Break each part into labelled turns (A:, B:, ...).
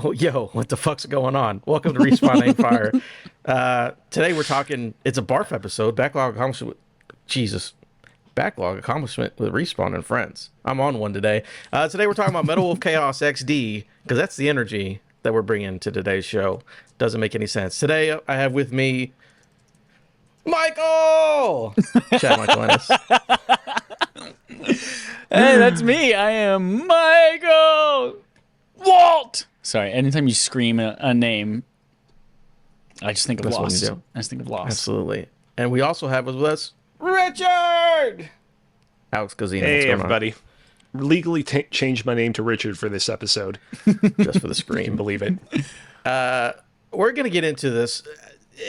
A: Oh, yo, what the fuck's going on? Welcome to Respawn Aim Fire. Today we're talking, it's a BARF episode, Backlog Accomplishment with Respawn and Friends. I'm on one today. Today we're talking about Metal Wolf Chaos XD, because that's the energy that we're bringing to today's show. Doesn't make any sense. Today I have with me Michael! Shout out Michael Ennis.
B: Hey, that's me. I am Michael Walt. Sorry, anytime you scream a name, I just think of
A: That's
B: Lost.
A: what you do.
B: I just think of Lost.
A: Absolutely. And we also have with us Richard! Alex Gozino.
C: Hey, everybody. Legally changed my name to Richard for this episode.
A: Just for the scream.
C: You can believe it.
A: We're going to get into this.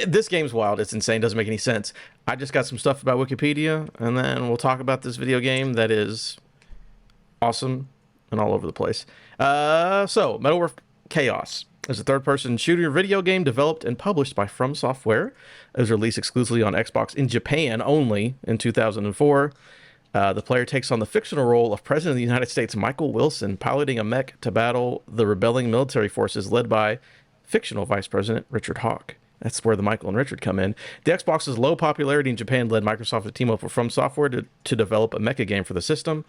A: This game's wild. It's insane. Doesn't make any sense. I just got some stuff about Wikipedia, and then we'll talk about this video game that is awesome and all over the place. So, Metal Wolf Chaos is a third-person shooter video game developed and published by From Software. It was released exclusively on Xbox in Japan only in 2004. The player takes on the fictional role of President of the United States Michael Wilson, piloting a mech to battle the rebelling military forces led by fictional Vice President Richard Hawke. That's where the Michael and Richard come in. The Xbox's low popularity in Japan led Microsoft to team up with From Software to develop a mecha game for the system.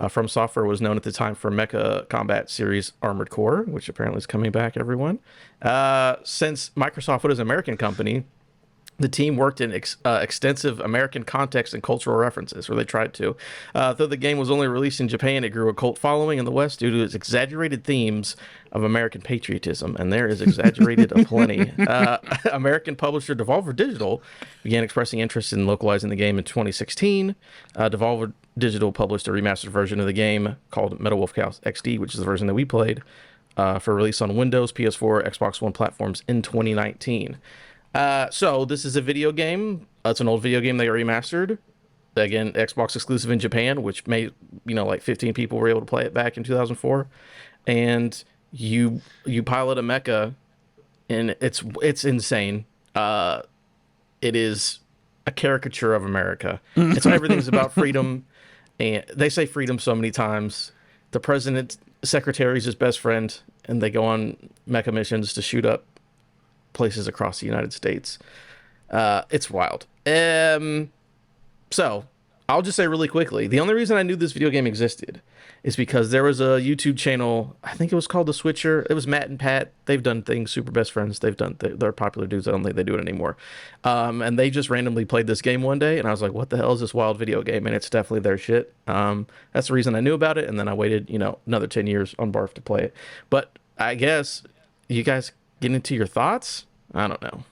A: From Software was known at the time for mecha combat series Armored Core, which apparently is coming back, everyone. Since Microsoft was an American company, the team worked in extensive American context and cultural references, or they tried to. Though the game was only released in Japan, it grew a cult following in the West due to its exaggerated themes of American patriotism, and there is exaggerated aplenty. American publisher Devolver Digital began expressing interest in localizing the game in 2016. Devolver Digital published a remastered version of the game called Metal Wolf Chaos XD, which is the version that we played, for release on Windows, PS4, Xbox One platforms in 2019. So this is a video game. It's an old video game they remastered. Again, Xbox exclusive in Japan, which made, like 15 people were able to play it back in 2004. And you pilot a mecha, and it's insane. It is a caricature of America. It's everything's about freedom, and they say freedom so many times. The president's secretary is his best friend, and they go on mecha missions to shoot up places across the United States. It's wild. So I'll just say really quickly, the only reason I knew this video game existed is because there was a YouTube channel, I think it was called The Switcher. It was Matt and Pat. They've done things, Super Best Friends. They're popular dudes. I don't think they do it anymore. And they just randomly played this game one day, and I was like, what the hell is this wild video game? And it's definitely their shit. That's the reason I knew about it, and then I waited, another 10 years on BARF to play it. But I guess you guys get into your thoughts? I don't know.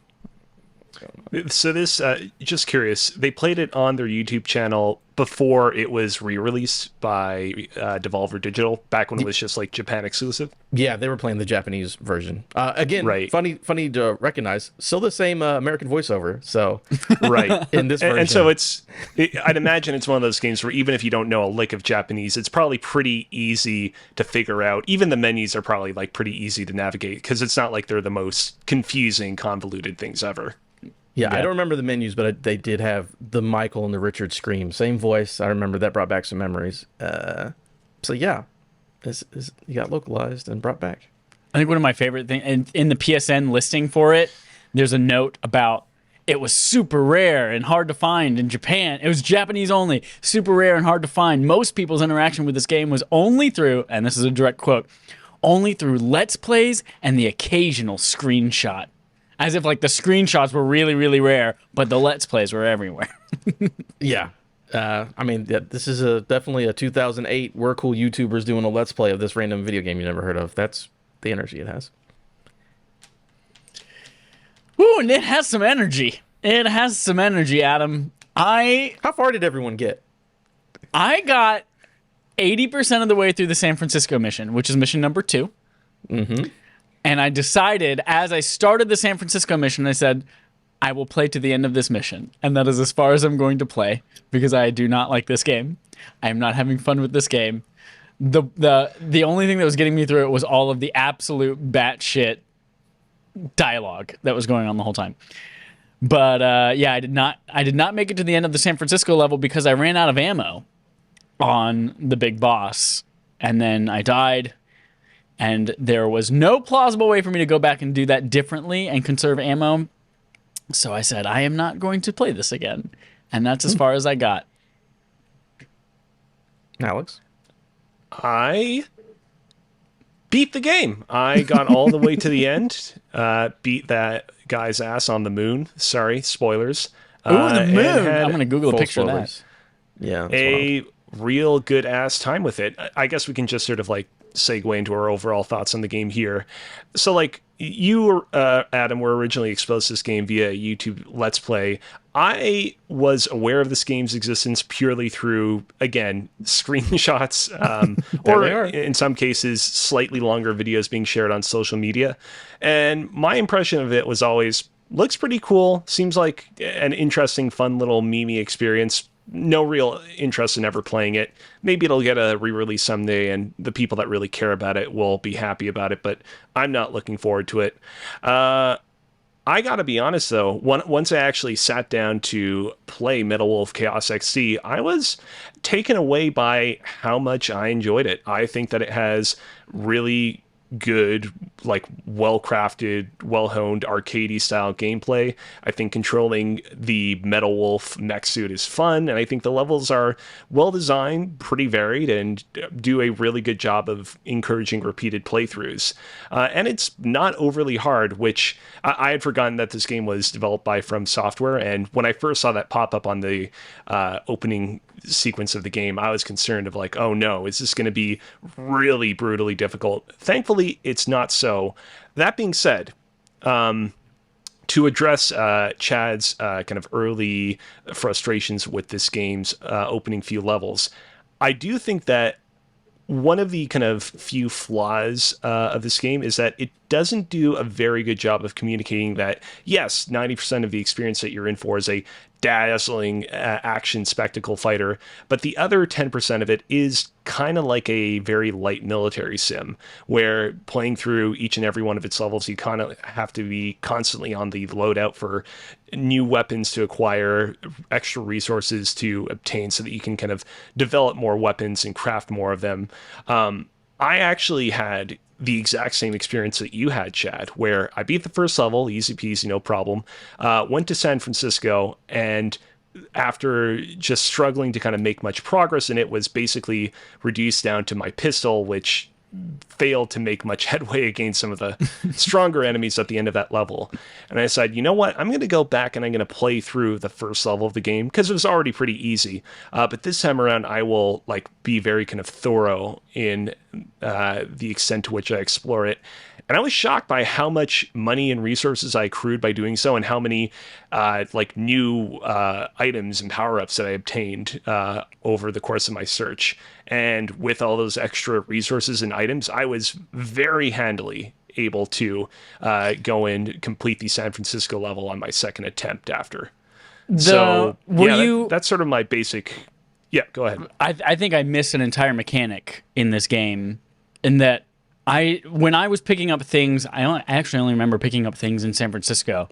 C: So this, just curious, they played it on their YouTube channel before it was re-released by Devolver Digital, back when it was just like Japan exclusive?
A: Yeah, they were playing the Japanese version. Again, right. Funny to recognize, still the same American voiceover, so
C: right
A: in this version.
C: And so I'd imagine it's one of those games where even if you don't know a lick of Japanese, it's probably pretty easy to figure out. Even the menus are probably like pretty easy to navigate, because it's not like they're the most confusing, convoluted things ever.
A: Yeah, I don't remember the menus, but they did have the Michael and the Richard scream. Same voice. I remember that brought back some memories. So yeah, you got localized and brought back.
B: I think one of my favorite things, in the PSN listing for it, there's a note about it was super rare and hard to find in Japan. It was Japanese only, super rare and hard to find. Most people's interaction with this game was only through, and this is a direct quote, only through Let's Plays and the occasional screenshot. As if like the screenshots were really, really rare, but the Let's Plays were everywhere.
A: Yeah. This is definitely a 2008 we're cool YouTubers doing a Let's Play of this random video game you never heard of. That's the energy it has.
B: Ooh, and it has some energy. It has some energy, Adam.
A: How far did everyone get?
B: I got 80% of the way through the San Francisco mission, which is mission number 2.
A: Mm-hmm.
B: And I decided, as I started the San Francisco mission, I said, I will play to the end of this mission. And that is as far as I'm going to play, because I do not like this game. I am not having fun with this game. The only thing that was getting me through it was all of the absolute batshit dialogue that was going on the whole time. But yeah, I did not make it to the end of the San Francisco level because I ran out of ammo on the big boss, and then I died. And there was no plausible way for me to go back and do that differently and conserve ammo. So I said, I am not going to play this again. And that's as far as I got.
A: Alex?
C: I beat the game. I got all the way to the end. Beat that guy's ass on the moon. Sorry, spoilers.
B: Ooh, the
C: And
B: moon!
C: had
B: I'm going to Google a
A: Full
B: picture of
A: spoilers. Yeah. that's
C: a real good ass time with it. I guess we can just sort of like segue into our overall thoughts on the game here. So like you, Adam, were originally exposed to this game via YouTube Let's Play. I was aware of this game's existence purely through, again, screenshots, or
A: they are.
C: in some cases, slightly longer videos being shared on social media. And my impression of it was always, looks pretty cool, seems like an interesting, fun little meme experience. No real interest in ever playing it. Maybe it'll get a re-release someday and the people that really care about it will be happy about it, but I'm not looking forward to it. I gotta be honest though, once I actually sat down to play Metal Wolf Chaos XC, I was taken away by how much I enjoyed it. I think that it has really good, like well-crafted, well-honed arcadey style gameplay. I think controlling the Metal Wolf mech suit is fun, and I think the levels are well designed, pretty varied, and do a really good job of encouraging repeated playthroughs. And it's not overly hard, which I had forgotten that this game was developed by From Software, and when I first saw that pop up on the opening sequence of the game, I was concerned of like, oh no, is this going to be really brutally difficult? Thankfully, it's not so. That being said, to address Chad's kind of early frustrations with this game's opening few levels, I do think that one of the kind of few flaws of this game is that it doesn't do a very good job of communicating that, yes, 90% of the experience that you're in for is a dazzling action spectacle fighter, but the other 10% of it is kind of like a very light military sim, where playing through each and every one of its levels, you kind of have to be constantly on the loadout for new weapons to acquire, extra resources to obtain so that you can kind of develop more weapons and craft more of them. I actually had the exact same experience that you had, Chad, where I beat the first level, easy peasy, no problem, went to San Francisco, and after just struggling to kind of make much progress in it, was basically reduced down to my pistol, which failed to make much headway against some of the stronger enemies at the end of that level. And I decided, you know what, I'm going to go back and I'm going to play through the first level of the game because it was already pretty easy. But this time around, I will like be very kind of thorough in the extent to which I explore it. And I was shocked by how much money and resources I accrued by doing so, and how many like new items and power-ups that I obtained over the course of my search. And with all those extra resources and items, I was very handily able to go and complete the San Francisco level on my second attempt after. That's sort of my basic... Yeah, go ahead.
B: I think I missed an entire mechanic in this game, in that when I was picking up things, I actually only remember picking up things in San Francisco.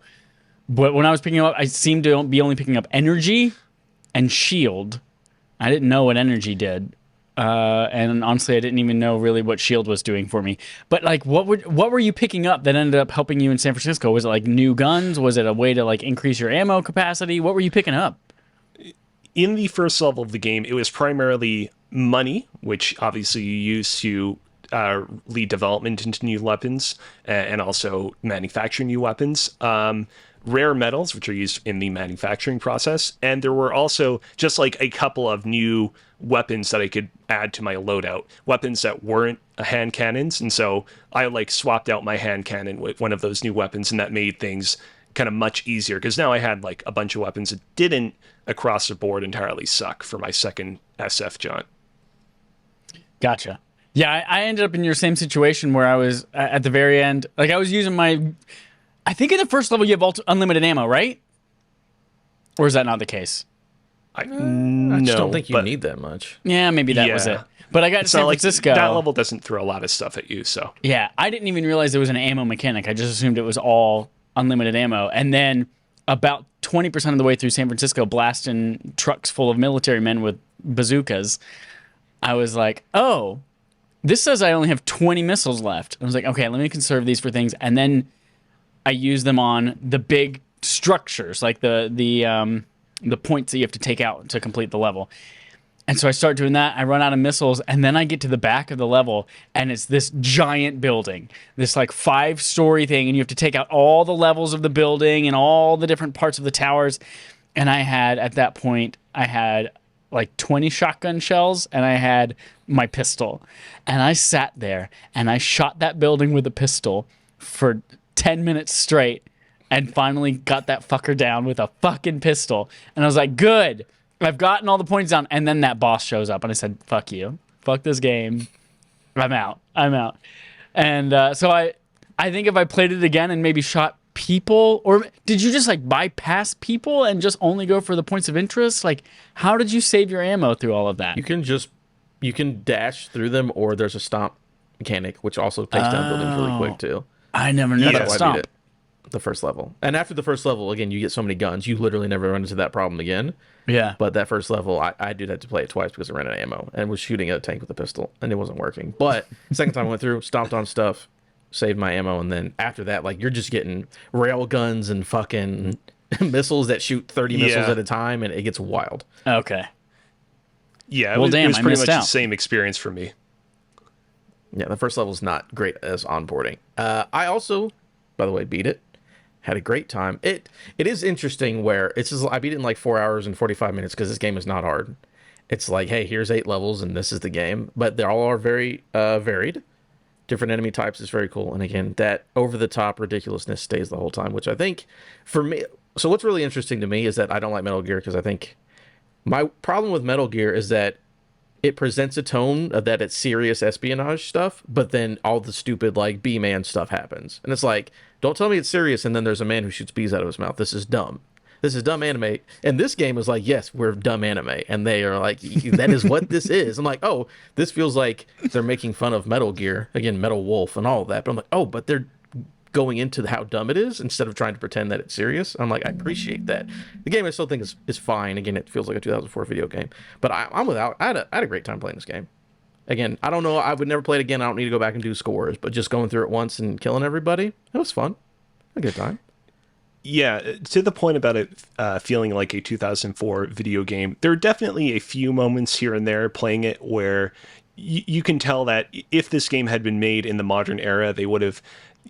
B: But when I was picking up, I seemed to be only picking up energy and shield. I didn't know what energy did. And honestly, I didn't even know really what shield was doing for me. But like, what were you picking up that ended up helping you in San Francisco? Was it like new guns? Was it a way to like increase your ammo capacity? What were you picking up?
C: In the first level of the game, it was primarily money, which obviously you use to lead development into new weapons and also manufacture new weapons. Rare metals, which are used in the manufacturing process. And there were also just like a couple of new weapons that I could add to my loadout, weapons that weren't hand cannons. And so I like swapped out my hand cannon with one of those new weapons, and that made things kind of much easier because now I had like a bunch of weapons that didn't across the board entirely suck for my second SF jaunt.
B: Gotcha. Yeah, I ended up in your same situation where I was at the very end. Like I was using I think in the first level you have unlimited ammo, right? Or is that not the case?
A: I just don't think you need that much.
B: Yeah, maybe that was it. But I got to San Francisco.
C: That level doesn't throw a lot of stuff at you, so.
B: Yeah, I didn't even realize there was an ammo mechanic. I just assumed it was all unlimited ammo. And then about 20% of the way through San Francisco, blasting trucks full of military men with bazookas, I was like, oh, this says I only have 20 missiles left. I was like, okay, let me conserve these for things. And then I use them on the big structures, like the points that you have to take out to complete the level. And so I start doing that. I run out of missiles, and then I get to the back of the level, and it's this giant building, this like 5-story thing, and you have to take out all the levels of the building and all the different parts of the towers. And at that point, I had like 20 shotgun shells, and I had my pistol. And I sat there, and I shot that building with a pistol for 10 minutes straight, and finally got that fucker down with a fucking pistol. And I was like, good. I've gotten all the points down, and then that boss shows up, and I said, fuck you. Fuck this game. I'm out. And so I think if I played it again and maybe shot people, or did you just like bypass people and just only go for the points of interest? Like, how did you save your ammo through all of that?
A: You can dash through them, or there's a stomp mechanic, which also takes down buildings really quick too.
B: I never knew that.
A: That's why I
B: Stomp.
A: beat it the first level. And after the first level, again, you get so many guns, you literally never run into that problem again.
B: Yeah.
A: But that first level, I did have to play it twice because I ran out of ammo and was shooting at a tank with a pistol, and it wasn't working. But second time I went through, stomped on stuff, saved my ammo, and then after that, like, you're just getting rail guns and fucking missiles that shoot 30 missiles at a time, and it gets wild.
B: Okay.
C: Yeah,
B: Well,
C: it was
B: I
C: pretty
B: missed
C: much
B: out.
C: the same experience for me.
A: Yeah, the first level's not great as onboarding. I also, by the way, beat it. Had a great time. It is interesting where it's just, I beat it in like 4 hours and 45 minutes because this game is not hard. It's like, hey, here's 8 levels and this is the game. But they all are very varied. Different enemy types is very cool. And again, that over-the-top ridiculousness stays the whole time, which I think, for me... So what's really interesting to me is that I don't like Metal Gear because I think my problem with Metal Gear is that it presents a tone of that it's serious espionage stuff, but then all the stupid, like, B-man stuff happens. And it's like, don't tell me it's serious, and then there's a man who shoots bees out of his mouth. This is dumb. This is dumb anime. And this game is like, yes, we're dumb anime. And they are like, that is what this is. I'm like, oh, this feels like they're making fun of Metal Gear. Again, Metal Wolf and all of that. But I'm like, oh, but they're going into how dumb it is instead of trying to pretend that it's serious. I'm like, I appreciate that. The game I still think is fine. Again, it feels like a 2004 video game. But I'm without. I had a great time playing this game. Again, I don't know. I would never play it again. I don't need to go back and do scores. But just going through it once and killing everybody, it was fun. A good time.
C: Yeah, to the point about it feeling like a 2004 video game, there are definitely a few moments here and there playing it where you can tell that if this game had been made in the modern era, they would have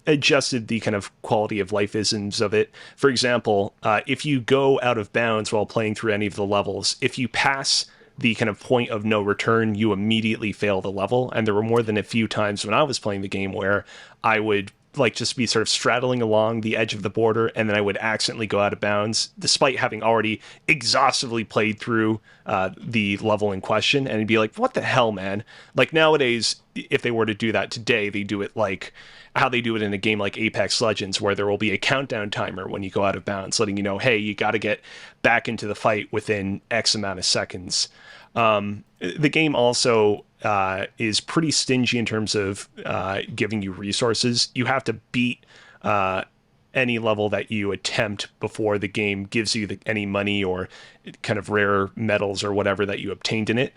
C: adjusted the kind of quality of life isms of it. For example, if you go out of bounds while playing through any of the levels, if you pass the kind of point of no return, you immediately fail the level. And there were more than a few times when I was playing the game where I would like just be sort of straddling along the edge of the border, and then I would accidentally go out of bounds despite having already exhaustively played through the level in question, and it'd be like, what the hell, man? Like, nowadays, if they were to do that today, they do it like how they do it in a game like Apex Legends, where there will be a countdown timer when you go out of bounds, letting you know, hey, you got to get back into the fight within X amount of seconds. The game also is pretty stingy in terms of giving you resources. You have to beat any level that you attempt before the game gives you any money or kind of rare metals or whatever that you obtained in it.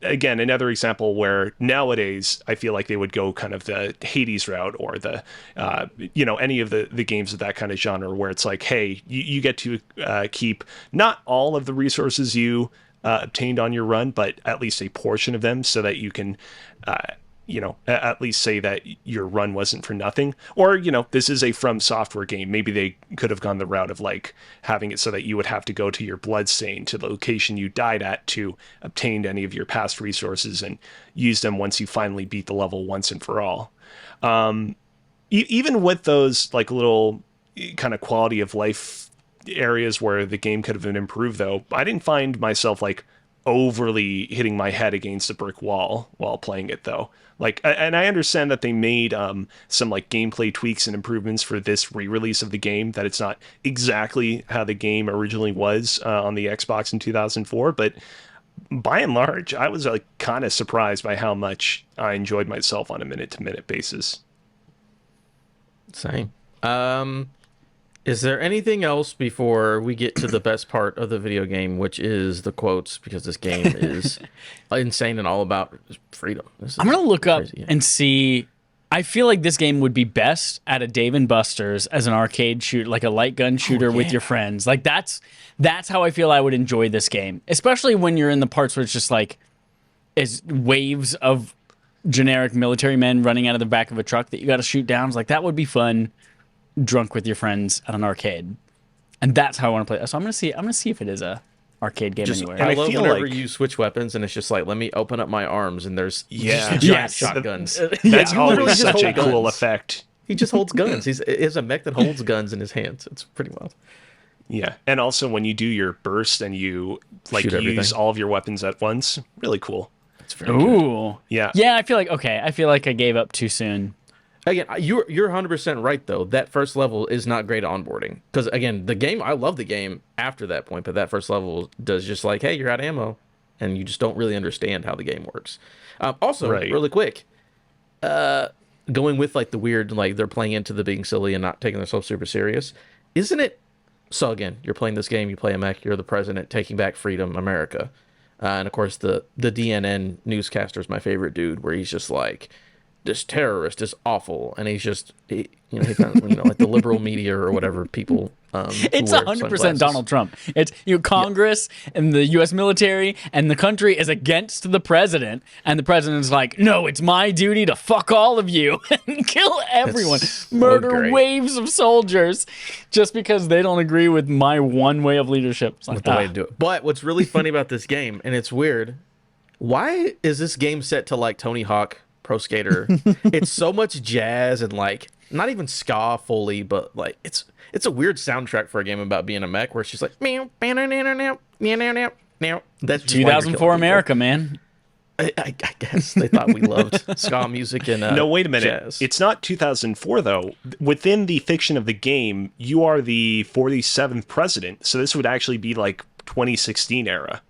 C: Again, another example where nowadays I feel like they would go kind of the Hades route or the, any of the games of that kind of genre where it's like, hey, you get to keep not all of the resources you obtained on your run, but at least a portion of them so that you can, at least say that your run wasn't for nothing. Or, this is a From Software game. Maybe they could have gone the route of like having it so that you would have to go to your bloodstain, to the location you died at, to obtain any of your past resources and use them once you finally beat the level once and for all. Even with those like little kind of quality of life areas where the game could have been improved, though, I didn't find myself like overly hitting my head against a brick wall while playing it, though. Like, and I understand that they made some like gameplay tweaks and improvements for this re-release of the game, that it's not exactly how the game originally was on the Xbox in 2004, but by and large, I was like kind of surprised by how much I enjoyed myself on a minute-to-minute basis.
A: Same. Is there anything else before we get to the best part of the video game, which is the quotes? Because this game is insane and all about freedom.
B: I'm gonna look up
A: crazy, yeah.
B: and see. I feel like this game would be best at a Dave and Buster's as an arcade shoot, like a light gun shooter with your friends. Like that's how I feel I would enjoy this game, especially when you're in the parts where it's just like is waves of generic military men running out of the back of a truck that you got to shoot down. It's like that would be fun, drunk with your friends at an arcade, and that's how I want to play. So I'm gonna see. I'm gonna see if it is a arcade game
A: Just,
B: anywhere.
A: I
C: I
A: love
C: feel
A: whenever
C: like-
A: you switch weapons and it's just like, let me open up my arms and there's
C: Yeah.
A: just giant
B: Yes.
A: shotguns.
C: That's
A: You literally
C: always
A: just
C: such a
A: hold
C: cool
A: guns.
C: effect.
A: He just holds guns. He has a mech that holds guns in his hands. It's pretty wild.
C: Yeah, and also when you do your burst and you like
A: Shoot
C: use
A: everything.
C: all of your weapons at once, really cool.
A: It's very good.
B: Ooh,
C: Yeah.
B: yeah. I feel like I feel like I gave up too soon.
A: Again, you're 100% right though. That first level is not great at onboarding because again, the game, I love the game after that point, but that first level does just like, hey, you're out of ammo, and you just don't really understand how the game works. Also,
C: Right.
A: really quick, going with like the weird, like they're playing into the being silly and not taking themselves super serious, isn't it? So again, you're playing this game, you play a mech, you're the president taking back freedom, America, and of course the DNN newscaster is my favorite dude, where he's just like, this terrorist is awful, and he's just he found, like the liberal media or whatever people.
B: It's
A: who wear
B: 100%
A: sunglasses.
B: Donald Trump. It's Congress and the U.S. military and the country is against the president, and the president's like, no, it's my duty to fuck all of you and kill everyone,
A: It's so
B: murder
A: great.
B: waves of soldiers, just because they don't agree with my one way of leadership. It's like,
A: With the way to do it. But what's really funny about this game, and it's weird, why is this game set to like Tony Hawk Pro Skater? It's so much jazz and like not even ska fully, but like it's a weird soundtrack for a game about being a mech where it's just like meow, meow, meow, meow, meow, meow, meow, meow, meow. That's just why you're
B: 2004
A: killing
B: America, man.
A: people. I guess they thought we loved ska music and
C: No, wait a minute.
A: jazz.
C: It's not 2004 though. Within the fiction of the game, you are the 47th president, so this would actually be like 2016 era.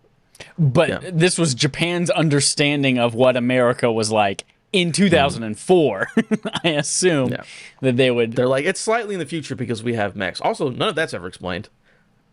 B: But
A: Yeah.
B: this was Japan's understanding of what America was like in 2004. I assume
A: Yeah.
B: that they would.
A: They're like, it's slightly in the future because we have mechs. Also, none of that's ever explained.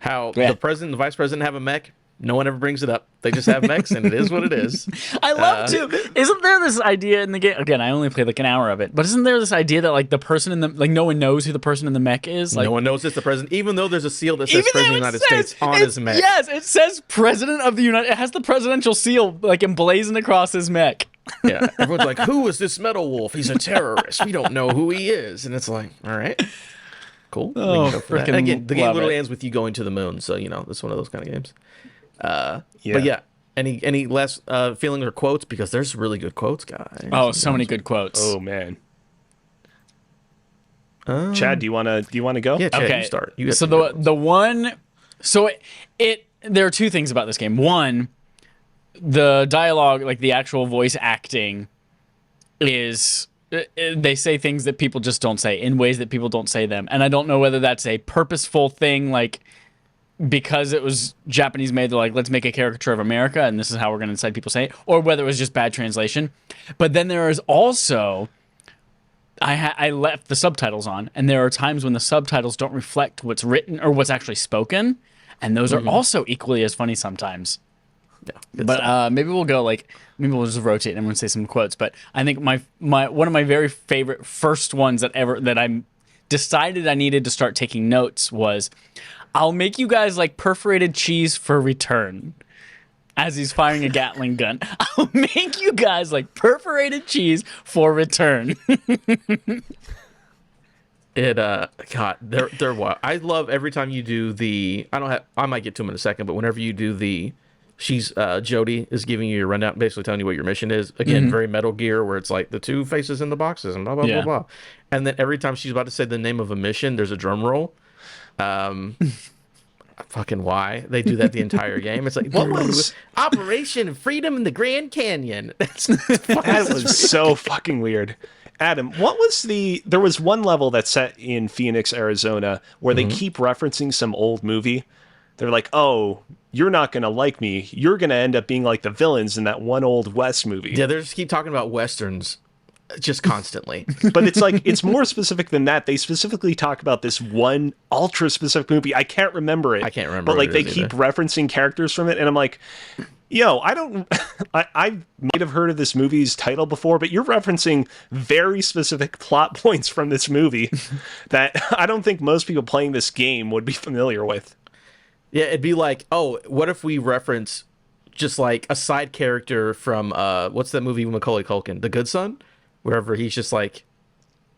A: How
B: Yeah.
A: the president and the vice president have a mech, no one ever brings it up. They just have mechs, and it is what it is.
B: I love to. Isn't there this idea in the game? Again, I only played like an hour of it, but isn't there this idea that like the person in the like no one knows who the person in the mech is? Like,
A: No one knows it's the president, even though there's a seal that says
B: even
A: President
B: though
A: of the
B: it
A: United
B: says-
A: States on
B: it's-
A: his mech.
B: Yes, it says President of the United. It has the presidential seal like emblazoned across his mech.
A: Yeah, everyone's like, who is this metal wolf? He's a terrorist. We don't know who he is. And it's like, all right, cool. We
B: Oh,
A: can go for that.
B: frickin'
A: And again, the game
B: love
A: literally
B: it.
A: ends with you going to the moon. So, it's one of those kind of games.
C: Yeah.
A: But yeah, any last feelings or quotes? Because there's really good quotes, guys.
B: Oh, so many good quotes.
C: Oh man. Chad, do you wanna go?
A: Yeah, Chad,
B: Okay.
A: you start. You got
B: so
A: some good ones.
B: the one, so it there are two things about this game. One, the dialogue, like the actual voice acting, is they say things that people just don't say in ways that people don't say them, and I don't know whether that's a purposeful thing, like because it was Japanese made, they're like, let's make a caricature of America, and this is how we're going to decide people say it, or whether it was just bad translation. But then there is also. I left the subtitles on, and there are times when the subtitles don't reflect what's written or what's actually spoken, and those are also equally as funny sometimes.
A: Yeah, good
B: But
A: stuff.
B: maybe we'll just rotate and everyone say some quotes. But I think my one of my very favorite first ones that I decided I needed to start taking notes was, "I'll make you guys like perforated cheese for return." As he's firing a Gatling gun, "I'll make you guys like perforated cheese for return."
A: God, they're wild. I love every time you do the. I might get to them in a second, but whenever you do the, Jody is giving you your rundown, basically telling you what your mission is. Again, very Metal Gear, where it's like the two faces in the boxes and blah blah
B: Yeah.
A: blah blah. And then every time she's about to say the name of a mission, there's a drum roll. Fucking why they do that the entire game? It's like, what was Operation Freedom in the Grand Canyon?
C: That was so fucking weird. Adam, what was there was one level that's set in Phoenix, Arizona, where they keep referencing some old movie. They're like, oh, you're not going to like me. You're going to end up being like the villains in that one old West movie.
A: Yeah, they just keep talking about westerns just constantly.
C: But it's like, it's more specific than that. They specifically talk about this one ultra specific movie. I can't remember it.
A: I can't remember
C: But like
A: what
C: they
A: it is
C: keep
A: either.
C: referencing characters from it, and I'm like, yo, I don't. I might have heard of this movie's title before, but you're referencing very specific plot points from this movie that I don't think most people playing this game would be familiar with.
A: Yeah, it'd be like, oh, what if we reference just like a side character from what's that movie with Macaulay Culkin, The Good Son, wherever he's just like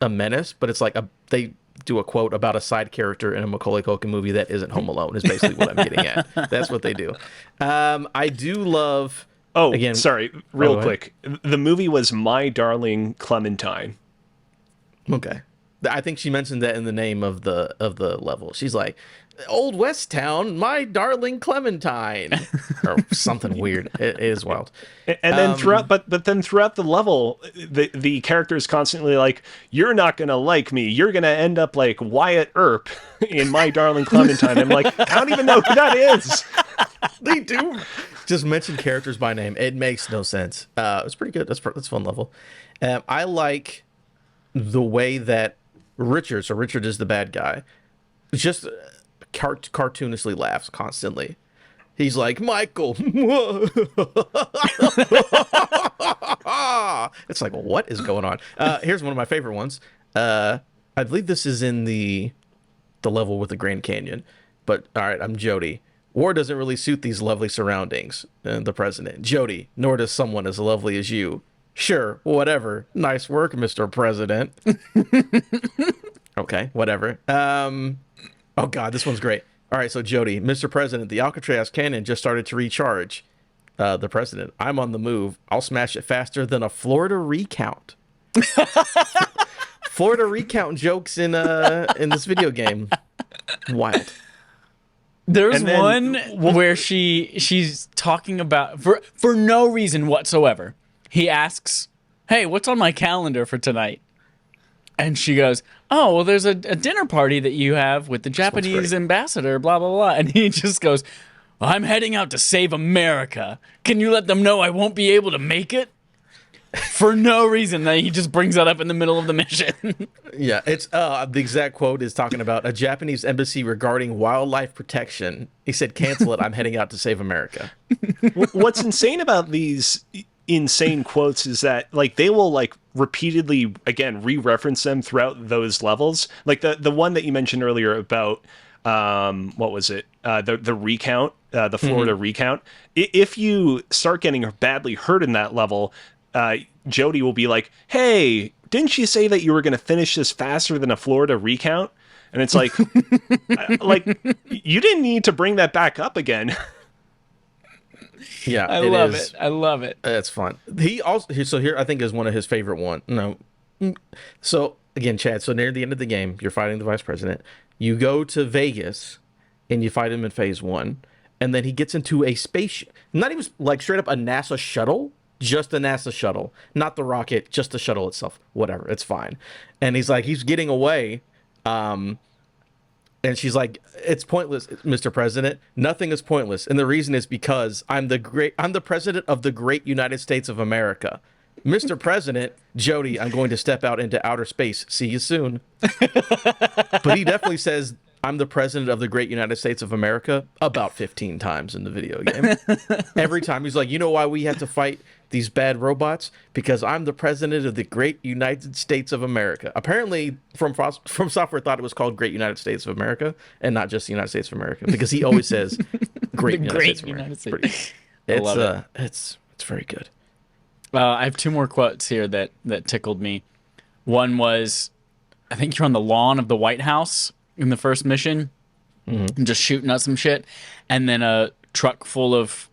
A: a menace, but it's like they do a quote about a side character in a Macaulay Culkin movie that isn't Home Alone is basically what I'm getting at. That's what they do. I do love.
C: Oh,
A: Again,
C: sorry,
A: go
C: real
A: ahead.
C: quick. The movie was My Darling Clementine.
A: Okay. I think she mentioned that in the name of the level. She's like, Old West Town, my darling Clementine, or something weird. It is wild.
C: And then but then throughout the level, the character is constantly like, "You're not gonna like me. You're gonna end up like Wyatt Earp in My Darling Clementine." I'm like, I don't even know who that is.
A: They do just mention characters by name. It makes no sense. It's pretty good. That's a fun level. I like the way that Richard, so Richard is the bad guy, just cartoonishly laughs constantly. He's like, Michael. It's like, what is going on? Here's one of my favorite ones. I believe this is in the level with the Grand Canyon. But all right, I'm Jody. War doesn't really suit these lovely surroundings. The president. Jody, nor does someone as lovely as you. Sure, whatever. Nice work, Mr. President. Okay, whatever. Oh God, this one's great. All right, so Jody, Mr. President, the Alcatraz cannon just started to recharge. The president, I'm on the move. I'll smash it faster than a Florida recount. Florida recount jokes in this video game. Wild.
B: There's
C: And then-
B: one where she's talking about for no reason whatsoever. He asks, "Hey, what's on my calendar for tonight?" And she goes, "Oh, well, there's a dinner party that you have with the Japanese
A: great.
B: ambassador, blah, blah, blah." And he just goes, "I'm heading out to save America. Can you let them know I won't be able to make it?" For no reason. That he just brings that up in the middle of the mission.
A: Yeah, it's the exact quote is talking about a Japanese embassy regarding wildlife protection. He said, "Cancel it. I'm heading out to save America."
C: What's insane about these insane quotes is that like they will like repeatedly again re-reference them throughout those levels. Like the one that you mentioned earlier about what was it? The recount, the Florida recount. If you start getting badly hurt in that level, Jody will be like, "Hey, didn't you say that you were going to finish this faster than a Florida recount?" And it's like, like you didn't need to bring that back up again.
A: Yeah,
B: I love it. I love it.
A: That's fun. He also so here I think is one of his favorite one. No, so again, Chad. So near the end of the game, you're fighting the vice president. You go to Vegas, and you fight him in phase 1, and then he gets into a space, not even like straight up a NASA shuttle, just a NASA shuttle, not the rocket, just the shuttle itself. Whatever, it's fine. And he's like, he's getting away. And she's like, "It's pointless, Mr. President. Nothing is pointless. And the reason is because I'm the president of the great United States of America. Mr. President, Jody, I'm going to step out into outer space. See you soon." But he definitely says, "I'm the president of the great United States of America" about 15 times in the video game. Every time he's like, "You know why we have to fight these bad robots? Because I'm the president of the great United States of America." Apparently, from Software thought it was called Great United States of America and not just the United States of America, because he always says Great United States of America.
B: I love it.
A: It's very good.
B: I have two more quotes here that tickled me. One was, I think you're on the lawn of the White House in the first mission, and just shooting at some shit, and then a truck full of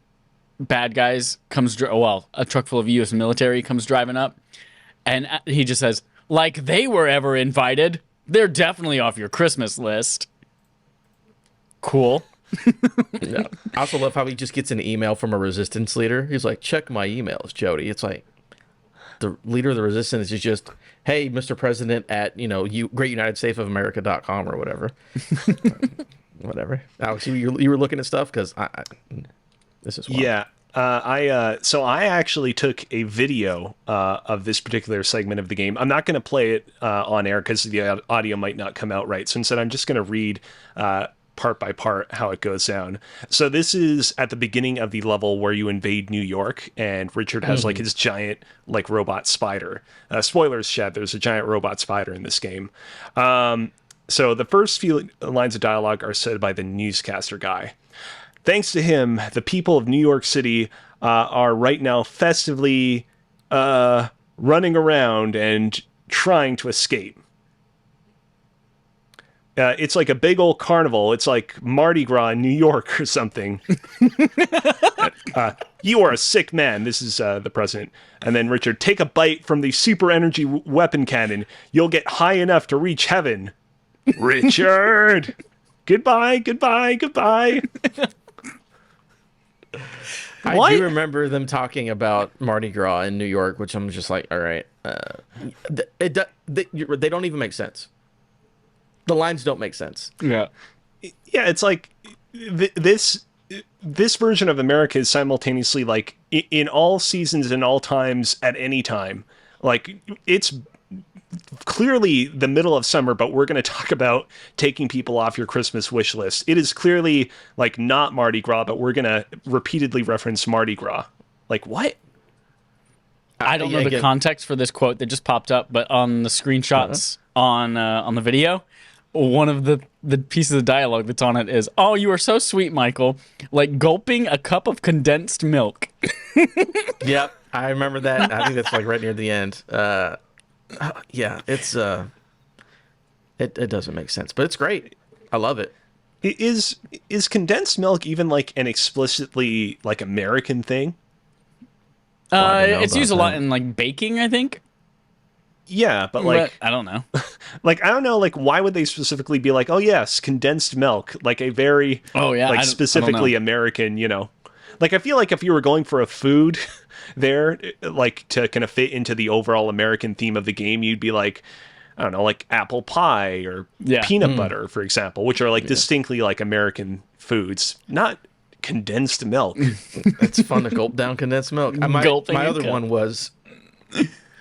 B: bad guys comes. A truck full of U.S. military comes driving up, and he just says, "Like they were ever invited. They're definitely off your Christmas list." Cool.
A: Yeah. I also love how he just gets an email from a resistance leader. He's like, "Check my emails, Jody." It's like the leader of the resistance is just, "Hey, Mr. President at, Great United States of America.com or whatever." Whatever. Alex, you were looking at stuff because this is wild.
C: Yeah. I actually took a video of this particular segment of the game. I'm not going to play it on air because the audio might not come out right. So instead, I'm just going to read part by part how it goes down. So this is at the beginning of the level where you invade New York, and Richard has like his giant like robot spider. Spoilers, Chad. There's a giant robot spider in this game. So the first few lines of dialogue are said by the newscaster guy. Thanks to him, the people of New York City are right now festively running around and trying to escape. It's like a big old carnival. It's like Mardi Gras in New York or something. You are a sick man. This is the president. And then Richard, take a bite from the super energy weapon cannon. You'll get high enough to reach heaven. Richard! Goodbye, goodbye, goodbye.
A: I do remember them talking about Mardi Gras in New York, which I'm just like, all right. They don't even make sense. The lines don't make sense.
B: Yeah.
C: Yeah, it's like this version of America is simultaneously like in all seasons and all times at any time. Like it's clearly the middle of summer, but we're going to talk about taking people off your Christmas wish list. It is clearly like not Mardi Gras, but we're going to repeatedly reference Mardi Gras. Like what?
B: I don't know the context for this quote that just popped up, but on the screenshots on the video, one of the pieces of dialogue that's on it is, "Oh, you are so sweet, Michael, like gulping a cup of condensed milk."
A: Yep, I remember that. I think that's like right near the end. Yeah, it's it doesn't make sense, but it's great. I love it.
C: Is condensed milk even like an explicitly like American thing?
B: It's used a lot in like baking, I think.
C: Yeah, but like
B: I don't know.
C: Like I don't know, like why would they specifically be like, oh yes, condensed milk, like a very like specifically American, you know? Like I feel like if you were going for a food there, like to kind of fit into the overall American theme of the game, you'd be like, I don't know, like apple pie or peanut butter, for example, which are like distinctly like American foods, not condensed milk.
A: It's fun to gulp down condensed milk. My other one was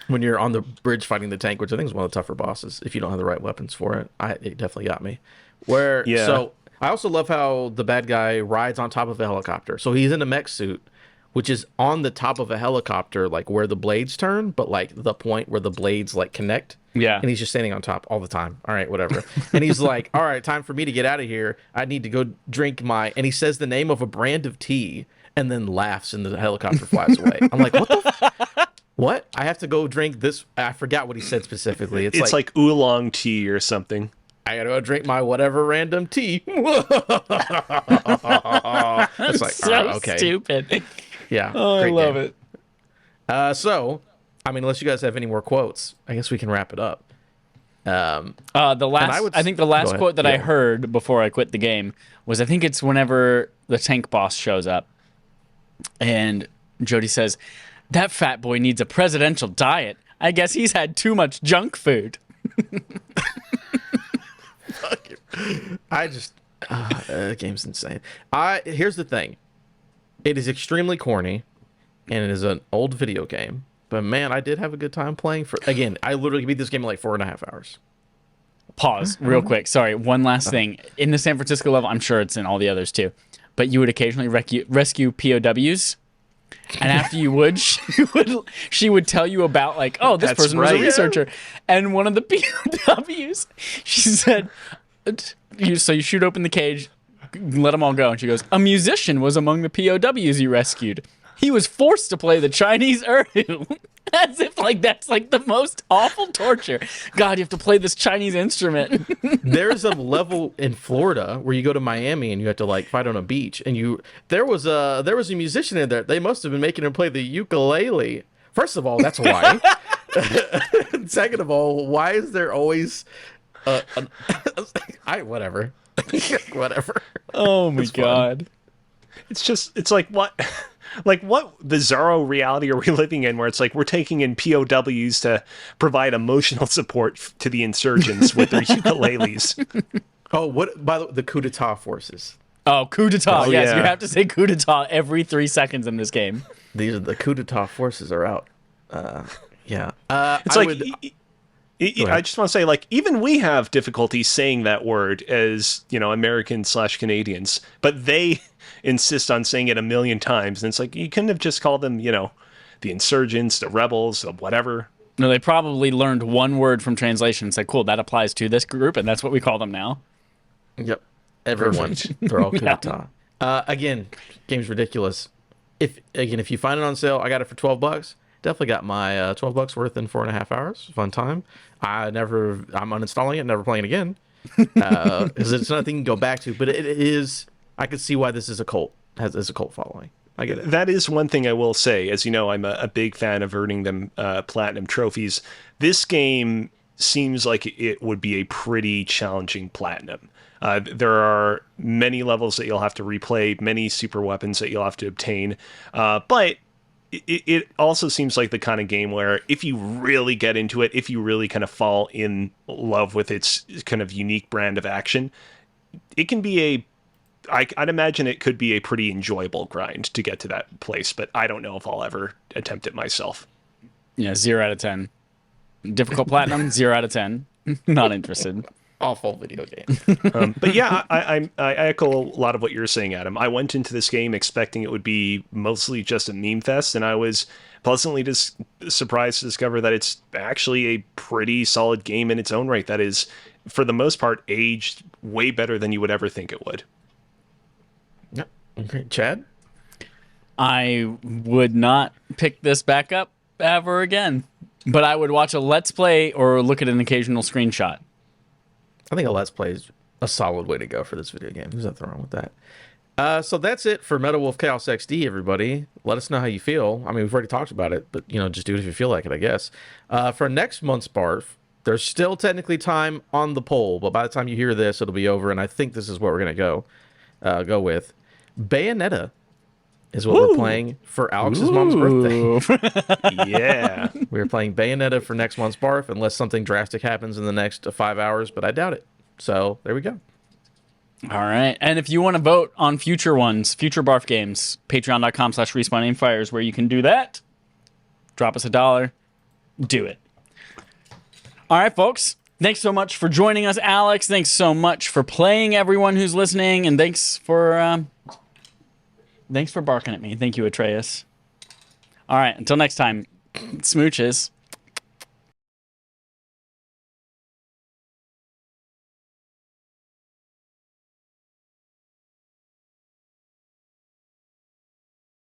A: when you're on the bridge fighting the tank, which I think is one of the tougher bosses if you don't have the right weapons for it. It definitely got me. So I also love how the bad guy rides on top of a helicopter. So he's in a mech suit, which is on the top of a helicopter, like where the blades turn, but like the point where the blades like connect.
B: Yeah.
A: And he's just standing on top all the time. All right, whatever. And he's like, all right, time for me to get out of here. I need to go drink and he says the name of a brand of tea and then laughs and the helicopter flies away. I'm like, what the what? I have to go drink this. I forgot what he said specifically.
C: It's like oolong tea or something.
A: I gotta go drink my whatever random tea. It's like,
B: so
A: okay.
B: Stupid.
A: Yeah.
B: Oh, I love it.
A: So, I mean, unless you guys have any more quotes, I guess we can wrap it up.
B: I think the last quote that I heard before I quit the game was, I think it's whenever the tank boss shows up and Jody says, "That fat boy needs a presidential diet. I guess he's had too much junk food."
A: The game's insane. Here's the thing. It is extremely corny, and it is an old video game. But man, I did have a good time playing. Again, I literally beat this game in like 4.5 hours.
B: Pause real quick. Sorry, one last thing. In the San Francisco level, I'm sure it's in all the others too, but you would occasionally rescue POWs. And after you would, she would tell you about like, oh, this person was a researcher. And one of the POWs, she said, so you shoot open the cage, let them all go. And she goes, a musician was among the POWs you rescued. He was forced to play the Chinese Urdu. As if like that's like the most awful torture. God, you have to play this Chinese instrument.
A: There's a level in Florida where you go to Miami and you have to like fight on a beach, and there was a musician in there. They must have been making him play the ukulele. First of all, that's why. Second of all, why is there always whatever. Whatever.
B: Oh my God.
C: It's like what? Like, what bizarro reality are we living in where it's like we're taking in POWs to provide emotional support to the insurgents with their ukuleles?
A: Oh, what? By the coup d'etat forces.
B: Oh, coup d'etat.
C: Oh,
B: Yes,
C: yeah.
B: you have to say coup d'etat every 3 seconds in this game.
A: These are the coup d'etat forces are out. Yeah.
C: It's
A: I
C: like
A: would.
C: I
A: ahead.
C: just want to say, like, even we have difficulty saying that word as, American/Canadians, but they insist on saying it a million times. And it's like, you couldn't have just called them, the insurgents, the rebels, the whatever.
B: No, they probably learned one word from translation and said, cool, that applies to this group, and that's what we call them now.
A: Yep. Everyone.
C: Perfect.
A: They're all coup
B: Yeah.
A: d'etat. Again, game's ridiculous. If you find it on sale, I got it for $12. Definitely got my $12 worth in 4.5 hours. Fun time. I'm uninstalling it, never playing it again. Because it's nothing you can go back to, but it is. I could see why this is a cult. Has a cult following. I get it.
C: That is one thing I will say. As you know, I'm a big fan of earning them platinum trophies. This game seems like it would be a pretty challenging platinum. There are many levels that you'll have to replay, many super weapons that you'll have to obtain. But it also seems like the kind of game where if you really get into it, if you really kind of fall in love with its kind of unique brand of action, it can be I'd imagine it could be a pretty enjoyable grind to get to that place, but I don't know if I'll ever attempt it myself.
B: Yeah, 0 out of 10. Difficult platinum, 0 out of 10. Not interested.
A: Awful video game.
C: But yeah, I echo a lot of what you're saying, Adam. I went into this game expecting it would be mostly just a meme fest, and I was pleasantly surprised to discover that it's actually a pretty solid game in its own right. That is, for the most part, aged way better than you would ever think it would.
A: Yep. Okay. Chad?
B: I would not pick this back up ever again, but I would watch a Let's Play or look at an occasional screenshot.
A: I think a Let's Play is a solid way to go for this video game. There's nothing wrong with that. So that's it for Metal Wolf Chaos XD, everybody. Let us know how you feel. I mean, we've already talked about it, but, just do it if you feel like it, I guess. For next month's BARF, there's still technically time on the poll, but by the time you hear this, it'll be over, and I think this is what we're going to go with. Bayonetta is what we're playing for Alex's mom's birthday.
C: Yeah.
A: We're playing Bayonetta for next month's BARF, unless something drastic happens in the next 5 hours, but I doubt it. So there we go.
B: All right. And if you want to vote on future ones, future BARF games, patreon.com/respawn is where you can do that. Drop us $1. Do it. All right, folks. Thanks so much for joining us, Alex. Thanks so much for playing, everyone who's listening. And thanks for barking at me. Thank you, Atreus. All right. Until next time, smooches.